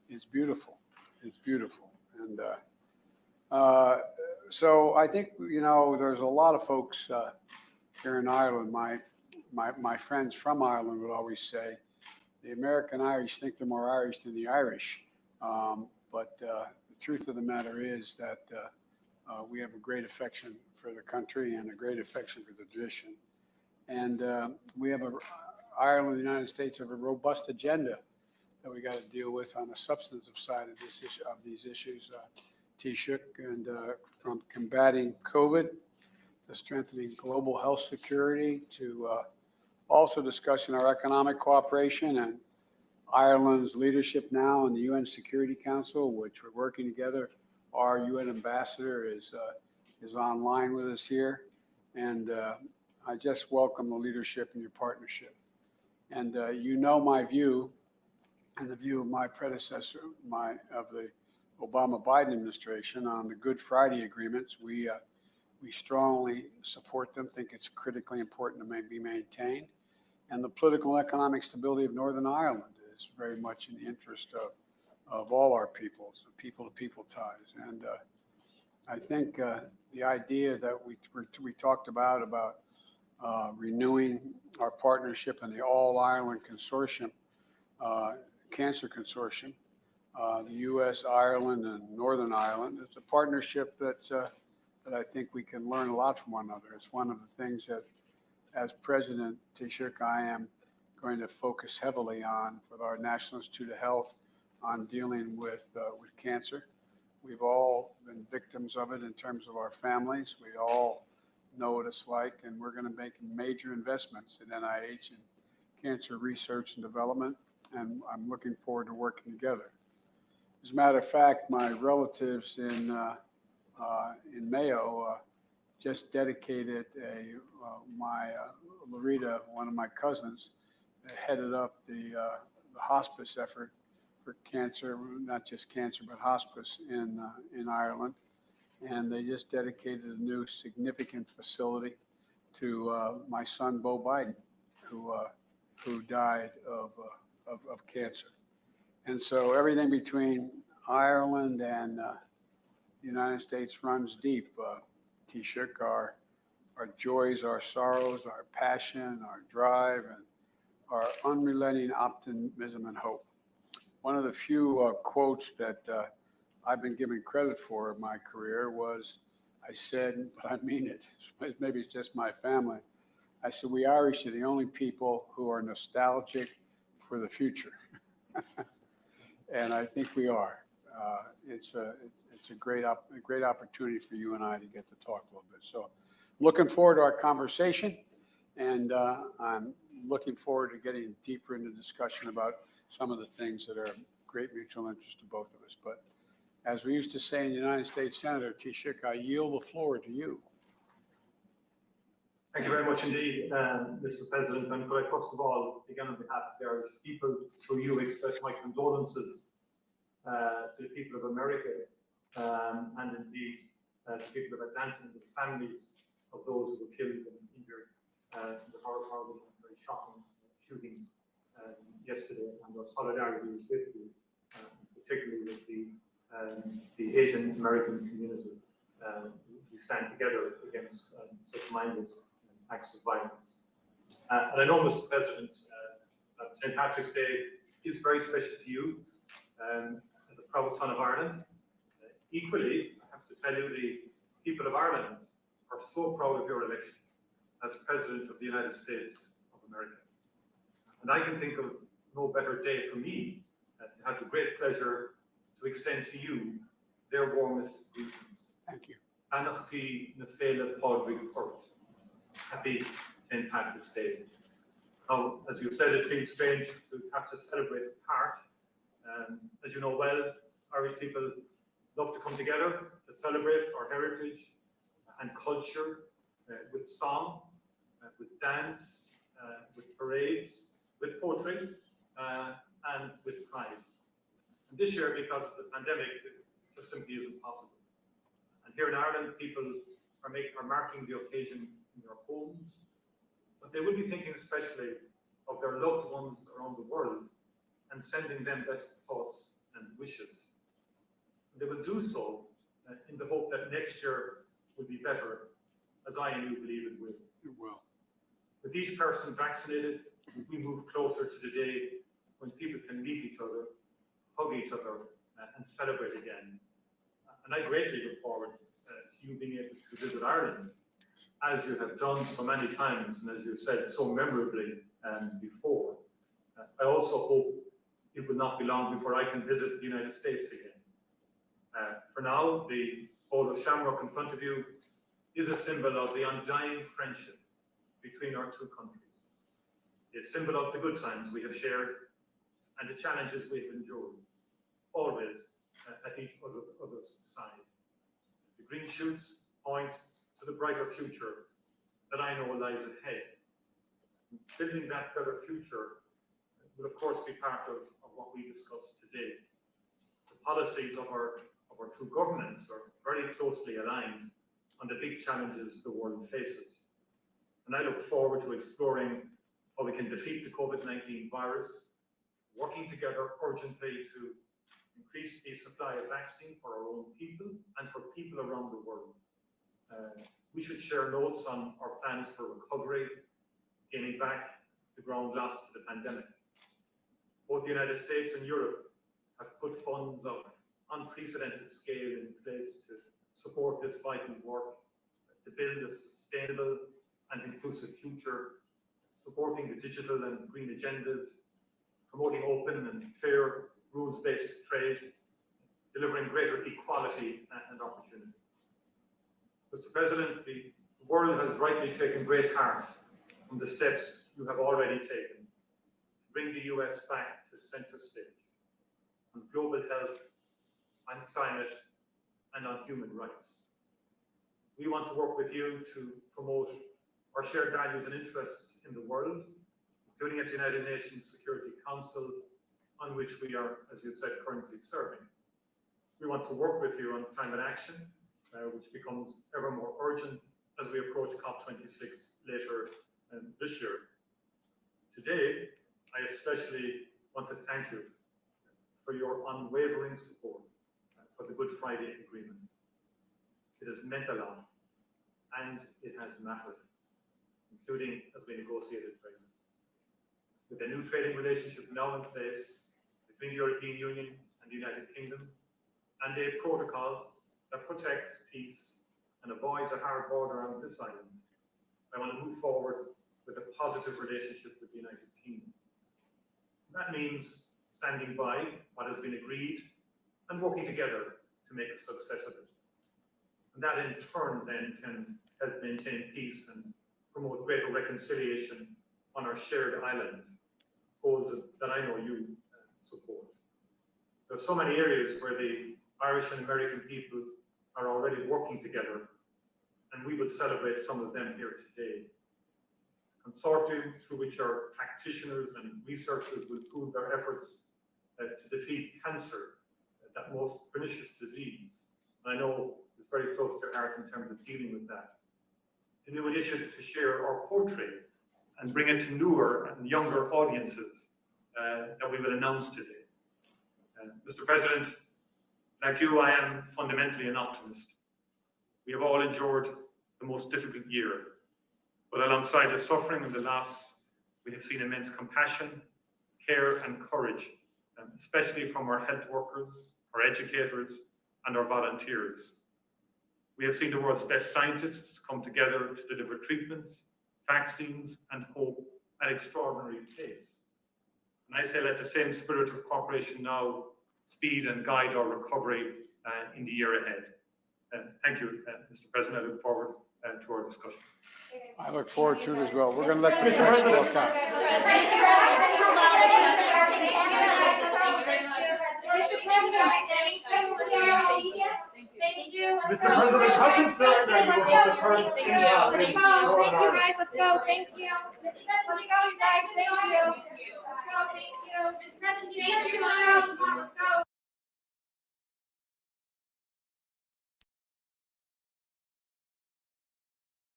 It's beautiful. It's beautiful. And uh, so I think, there's a lot of folks here in Ireland. My friends from Ireland would always say the American Irish think they're more Irish than the Irish. But the truth of the matter is that we have a great affection for the country and a great affection for the tradition. And we have Ireland and the United States have a robust agenda that we got to deal with on the substantive side of this issue, of these issues, Taoiseach, and from combating COVID to strengthening global health security to also discussing our economic cooperation and Ireland's leadership now in the UN Security Council, which we're working together. Our UN ambassador is online with us here, and I just welcome the leadership and your partnership. And my view, and the view of my predecessor, of the Obama-Biden administration on the Good Friday agreements. We strongly support them. Think it's critically important to be maintained, and the political and economic stability of Northern Ireland is very much in the interest of all our peoples, the people-to-people ties. And I think the idea that we talked about renewing our partnership in the All Ireland Consortium, Cancer Consortium, the U.S., Ireland, and Northern Ireland. It's a partnership that I think we can learn a lot from one another. It's one of the things that, as President Taoiseach, I am going to focus heavily on with our National Institute of Health on dealing with cancer. We've all been victims of it in terms of our families. We all know what it's like, and we're going to make major investments in NIH and cancer research and development, and I'm looking forward to working together. As a matter of fact, my relatives in Mayo just dedicated Loretta, one of my cousins, headed up the hospice effort for cancer, not just cancer, but hospice in Ireland. And they just dedicated a new significant facility to my son, Beau Biden, who died of cancer. And so everything between Ireland and the United States runs deep. Taoiseach, our joys, our sorrows, our passion, our drive, and our unrelenting optimism and hope. One of the few quotes that I've been given credit for in my career was, I said, but I mean it, maybe it's just my family. I said, we Irish are the only people who are nostalgic for the future. And I think we are. It's a great opportunity for you and I to get to talk a little bit. So I'm looking forward to our conversation, and I'm looking forward to getting deeper into discussion about some of the things that are of great mutual interest to both of us. But as we used to say in the United States Senator, Taoiseach, I yield the floor to you. Thank you very much indeed, Mr. President. And could I first of all, again on behalf of the Irish people, to you express my condolences to the people of America and indeed the people of Atlanta and the families of those who were killed and injured in the horrible and very shocking shootings yesterday. And our solidarity is with you, particularly with the Asian American community. We stand together against such mindless acts of violence. And I know, Mr. President, that St. Patrick's Day is very special to you as a proud son of Ireland. Equally, I have to tell you, the people of Ireland are so proud of your election as President of the United States of America. And I can think of no better day for me to have the great pleasure to extend to you their warmest greetings. Thank you. Anachti Nefela Podrig Port. Happy St. Patrick's Day. Now, as you said, it feels strange to have to celebrate apart. As you know well, Irish people love to come together to celebrate our heritage and culture with song, with dance, with parades, with poetry, and with pride. And this year, because of the pandemic, it just simply isn't possible. And here in Ireland, people are marking the occasion in their homes, but they will be thinking especially of their loved ones around the world and sending them best thoughts and wishes. They will do so in the hope that next year will be better, as I and you believe it will. It will. With each person vaccinated, we move closer to the day when people can meet each other, hug each other, and celebrate again. And I greatly look forward to you being able to visit Ireland, as you have done so many times, and as you've said so memorably before. I also hope it will not be long before I can visit the United States again. For now, the bowl of shamrock in front of you is a symbol of the undying friendship between our two countries. A symbol of the good times we have shared and the challenges we have endured, always at each other's side. The green shoots point to the brighter future that I know lies ahead. Building that better future will, of course, be part of what we discussed today. The policies of our two governments are very closely aligned on the big challenges the world faces. And I look forward to exploring how we can defeat the COVID-19 virus, working together urgently to increase the supply of vaccine for our own people and for people around the world. We should share notes on our plans for recovery, gaining back the ground lost to the pandemic. Both the United States and Europe have put funds of unprecedented scale in place to support this vital work, to build a sustainable and inclusive future, supporting the digital and green agendas, promoting open and fair rules-based trade, delivering greater equality and opportunity. Mr. President, the world has rightly taken great heart from the steps you have already taken to bring the US back to center stage on global health, on climate, and on human rights. We want to work with you to promote our shared values and interests in the world, including at the United Nations Security Council, on which we are, as you said, currently serving. We want to work with you on climate action, which becomes ever more urgent as we approach COP26 later this year. Today, I especially want to thank you for your unwavering support for the Good Friday Agreement. It has meant a lot, and it has mattered, including as we negotiated Brexit. With a new trading relationship now in place between the European Union and the United Kingdom, and a protocol that protects peace and avoids a hard border on this island, I want to move forward with a positive relationship with the United Kingdom. That means standing by what has been agreed and working together to make a success of it. And that in turn then can help maintain peace and promote greater reconciliation on our shared island, goals that I know you support. There are so many areas where the Irish and American people are already working together, and we will celebrate some of them here today. Consortium through which our practitioners and researchers will pool their efforts to defeat cancer, that most pernicious disease. And I know it's very close to your heart in terms of dealing with that. A new initiative to share our poetry and bring it to newer and younger audiences that we will announce today. Mr. President, like you, I am fundamentally an optimist. We have all endured the most difficult year, but alongside the suffering and the loss, we have seen immense compassion, care and courage, especially from our health workers, our educators and our volunteers. We have seen the world's best scientists come together to deliver treatments, vaccines and hope at extraordinary pace. And I say let the same spirit of cooperation now speed and guide our recovery in the year ahead. Thank you, Mr. President. I look forward to our discussion. I look forward to it as well. We're going to let the press talk out. Thank you. Mr. President, how concerned are you about the current impasse in Thank Northern you, Ireland? guys. Let's go. Thank you. Let's go, guys. Thank you. Let's go. Thank you. Let's go.